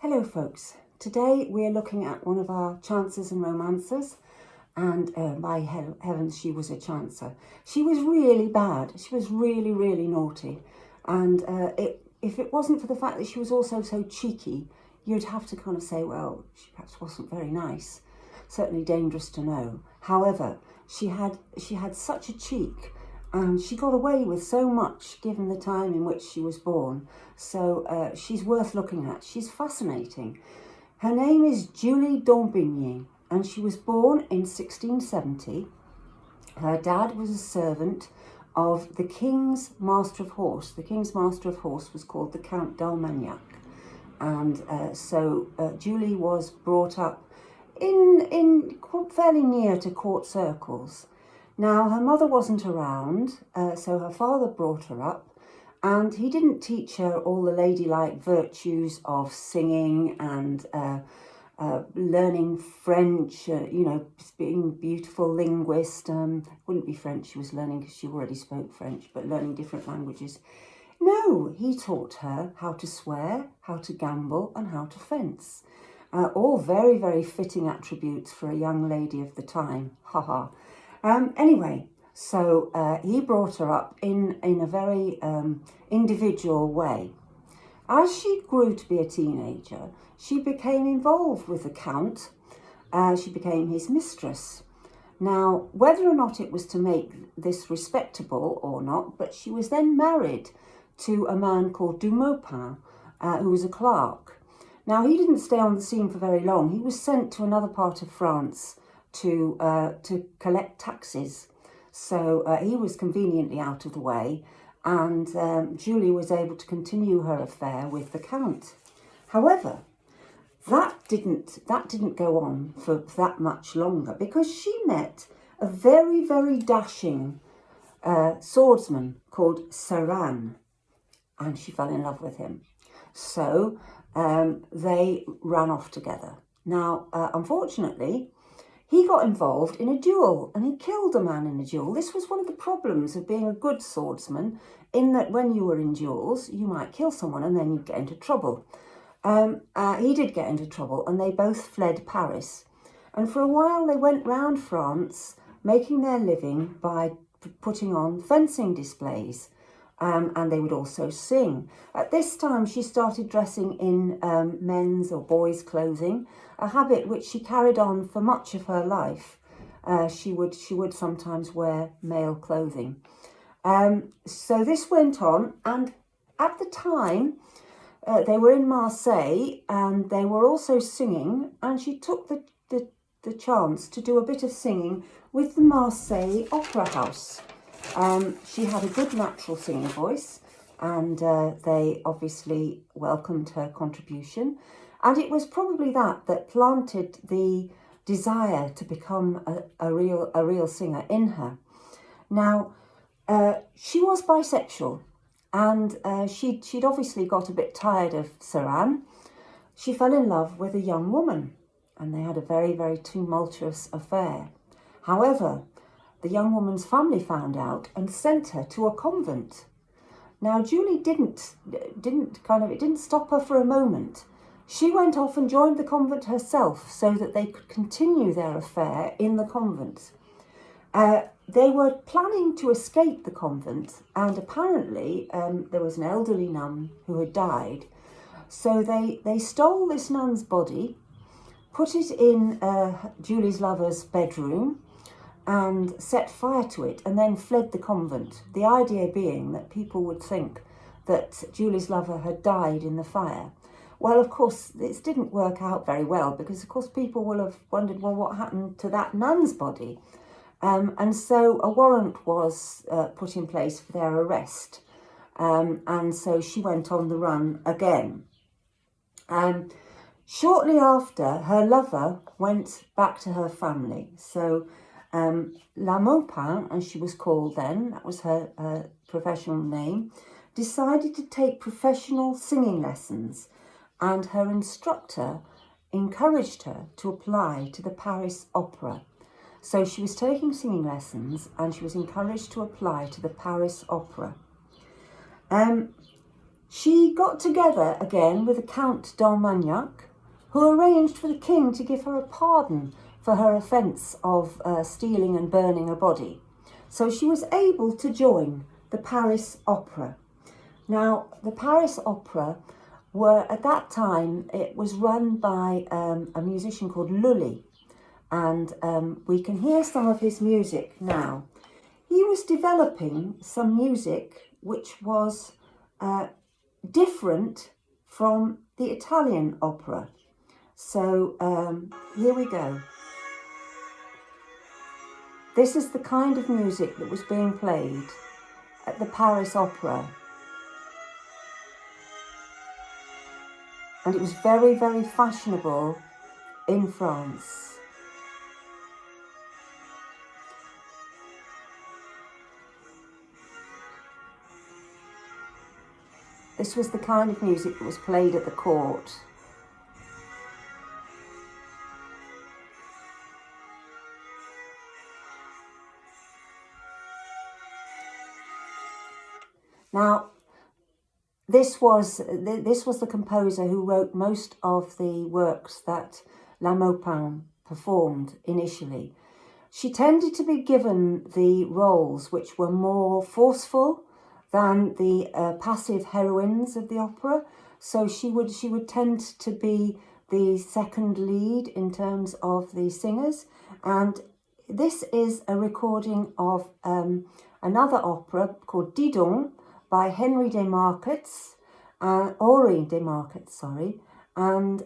Hello folks, today we're looking at one of our chances and romancers, and by heavens she was a chancer. She was really bad, she was really naughty, and if it wasn't for the fact that she was also so cheeky, you'd have to kind of say, well, she perhaps wasn't very nice, certainly dangerous to know. However, she had such a cheek, and she got away with so much given the time in which she was born. So she's worth looking at. She's fascinating. Her name is Julie d'Aubigny, and she was born in 1670. Her dad was a servant of the King's Master of Horse. The King's Master of Horse was called the Count d'Armagnac. And so Julie was brought up in fairly near to court circles. Now, her mother wasn't around, so her father brought her up, and he didn't teach her all the ladylike virtues of singing and learning French, being a beautiful linguist. Wouldn't be French she was learning because she already spoke French, but learning different languages. No, he taught her how to swear, how to gamble, and how to fence. All very fitting attributes for a young lady of the time. Haha. Anyway, so he brought her up in a very individual way. As she grew to be a teenager, she became involved with the Count. She became his mistress. Now, whether or not it was to make this respectable or not, but she was then married to a man called Du Maupin, who was a clerk. Now, he didn't stay on the scene for very long. He was sent to another part of France to collect taxes. So he was conveniently out of the way, and Julie was able to continue her affair with the Count. However, that didn't go on for that much longer, because she met a very dashing swordsman called Saran, and she fell in love with him. So they ran off together. Now, unfortunately, he got involved in a duel, and he killed a man in a duel. This was one of the problems of being a good swordsman, in that when you were in duels, you might kill someone and then you'd get into trouble. He did get into trouble, and they both fled Paris. And for a while they went round France, making their living by putting on fencing displays. And they would also sing. At this time, she started dressing in men's or boys' clothing, a habit which she carried on for much of her life. She would sometimes wear male clothing. So this went on, and at the time, they were in Marseille, and they were also singing, and she took the chance to do a bit of singing with the Marseille Opera House. She had a good natural singing voice, and they obviously welcomed her contribution. And it was probably that planted the desire to become a real singer in her. Now, she was bisexual, and she'd obviously got a bit tired of Saran. She fell in love with a young woman, and they had a very tumultuous affair. However, the young woman's family found out and sent her to a convent. Now, Julie didn't stop her for a moment. She went off and joined the convent herself so that they could continue their affair in the convent. They were planning to escape the convent, and apparently there was an elderly nun who had died. So they stole this nun's body, put it in Julie's lover's bedroom, and set fire to it, and then fled the convent. The idea being that people would think that Julie's lover had died in the fire. Well, of course, this didn't work out very well, because, of course, people will have wondered, well, what happened to that nun's body? And so a warrant was put in place for their arrest. And so she went on the run again. Shortly after, her lover went back to her family. So La Maupin, as she was called then, that was her professional name, decided to take professional singing lessons, and her instructor encouraged her to apply to the Paris Opera. So she was taking singing lessons, and she was encouraged to apply to the Paris Opera. She got together again with the Count d'Armagnac, who arranged for the king to give her a pardon for her offence of stealing and burning a body. So she was able to join the Paris Opera. Now, the Paris Opera at that time, it was run by a musician called Lully, and we can hear some of his music now. He was developing some music which was different from the Italian opera. So here we go. This is the kind of music that was being played at the Paris Opera. And it was very, very fashionable in France. This was the kind of music that was played at the court. Now, this was the composer who wrote most of the works that La Maupin performed initially. She tended to be given the roles which were more forceful than the passive heroines of the opera. So she would tend to be the second lead in terms of the singers. And this is a recording of another opera called Didon by Henry Desmarquets, Henri Desmarquets, sorry. And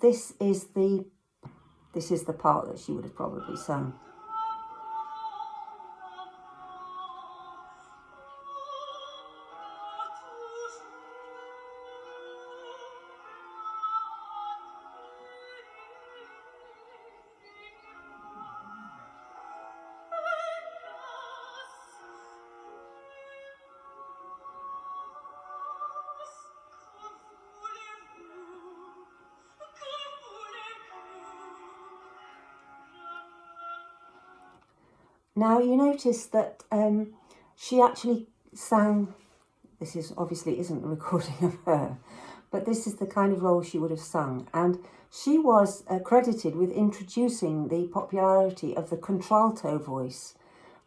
this is the part that she would have probably sung. Now you notice that she actually sang, this is obviously isn't a recording of her, but this is the kind of role she would have sung. And she was credited with introducing the popularity of the contralto voice,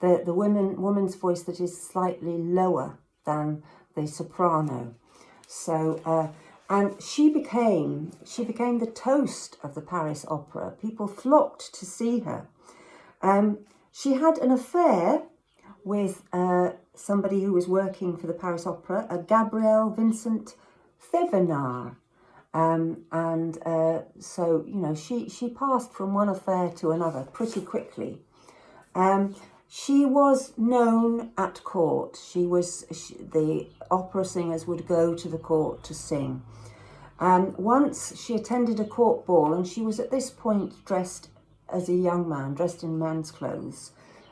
the woman's voice that is slightly lower than the soprano. So, and she became the toast of the Paris Opera. People flocked to see her. She had an affair with somebody who was working for the Paris Opera, a Gabriel Vincent Thevenard. So, you know, she passed from one affair to another pretty quickly. She was known at court. The opera singers would go to the court to sing. Once she attended a court ball, and she was at this point dressed as a young man, dressed in man's clothes,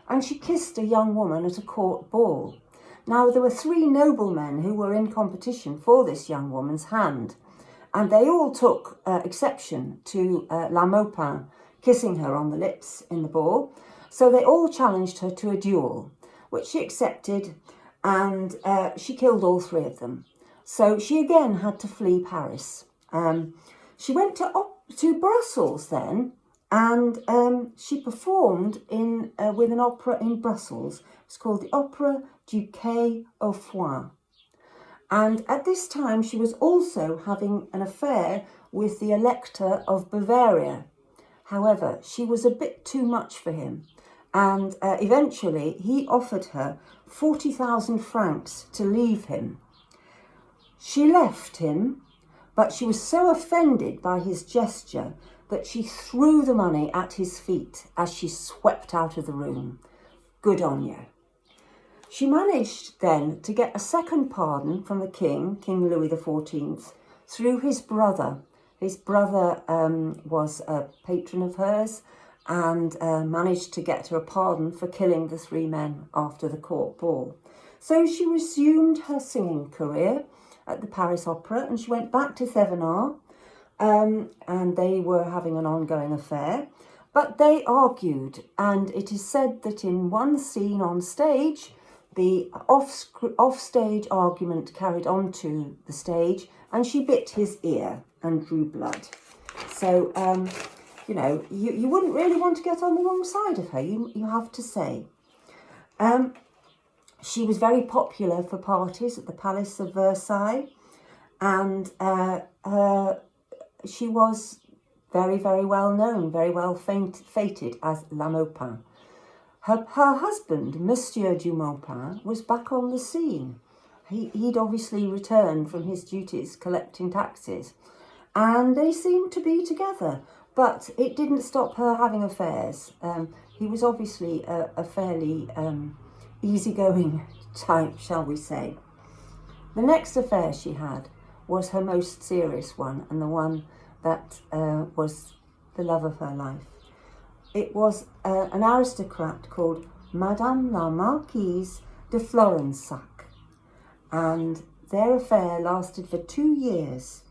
and she kissed a young woman at a court ball. Now, there were 3 noblemen who were in competition for this young woman's hand, and they all took exception to La Maupin kissing her on the lips in the ball. So they all challenged her to a duel, which she accepted, and she killed all 3 of them. So she again had to flee Paris. She went to Brussels then, and she performed with an opera in Brussels. It's called the Opera du Quai aux Foins. And at this time, she was also having an affair with the Elector of Bavaria. However, she was a bit too much for him. And eventually, he offered her 40,000 francs to leave him. She left him, but she was so offended by his gesture that she threw the money at his feet as she swept out of the room. Good on you. She managed then to get a second pardon from the king, King Louis XIV, through his brother. His brother was a patron of hers, and managed to get her a pardon for killing the 3 men after the court ball. So she resumed her singing career at the Paris Opera, and she went back to Thevenard, and they were having an ongoing affair, but they argued, and it is said that in one scene on stage, the off-stage argument carried on to the stage, and she bit his ear and drew blood. So, you know, you wouldn't really want to get on the wrong side of her, you have to say. She was very popular for parties at the Palace of Versailles, and she was very, very well known, very well fated as La Maupin. Her husband, Monsieur du Maupin, was back on the scene. He'd obviously returned from his duties collecting taxes, and they seemed to be together, but it didn't stop her having affairs. He was obviously a fairly easygoing type, shall we say. The next affair she had was her most serious one, and the one that was the love of her life. It was an aristocrat called Madame la Marquise de Florensac, and their affair lasted for 2 years,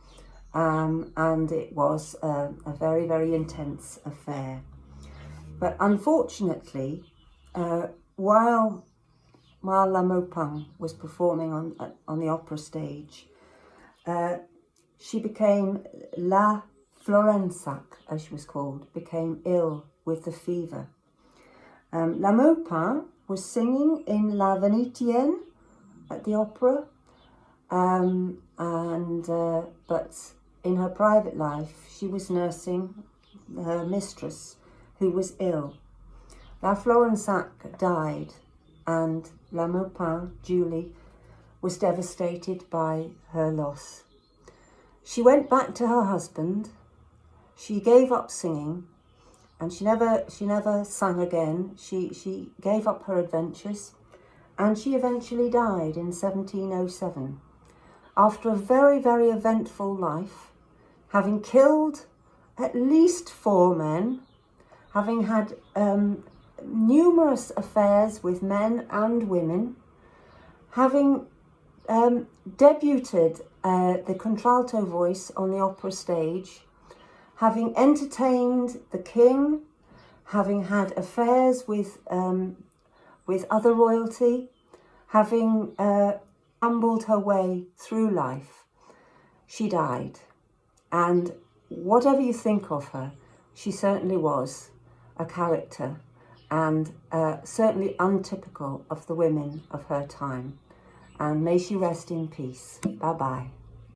and it was a very, very intense affair. But unfortunately, while La Maupin was performing on the opera stage, she became La Florensac, as she was called, became ill with the fever. La Maupin was singing in La Venetienne at the opera, but in her private life she was nursing her mistress, who was ill. La Florensac died, and La Maupin, Julie, was devastated by her loss. She went back to her husband. She gave up singing, and she never sang again. She gave up her adventures, and she eventually died in 1707 after a very, very eventful life, having killed at least 4 men, having had numerous affairs with men and women, having debuted the contralto voice on the opera stage, having entertained the king, having had affairs with other royalty, having ambled her way through life. She died, and whatever you think of her, she certainly was a character, and certainly untypical of the women of her time. And may she rest in peace. Bye-bye.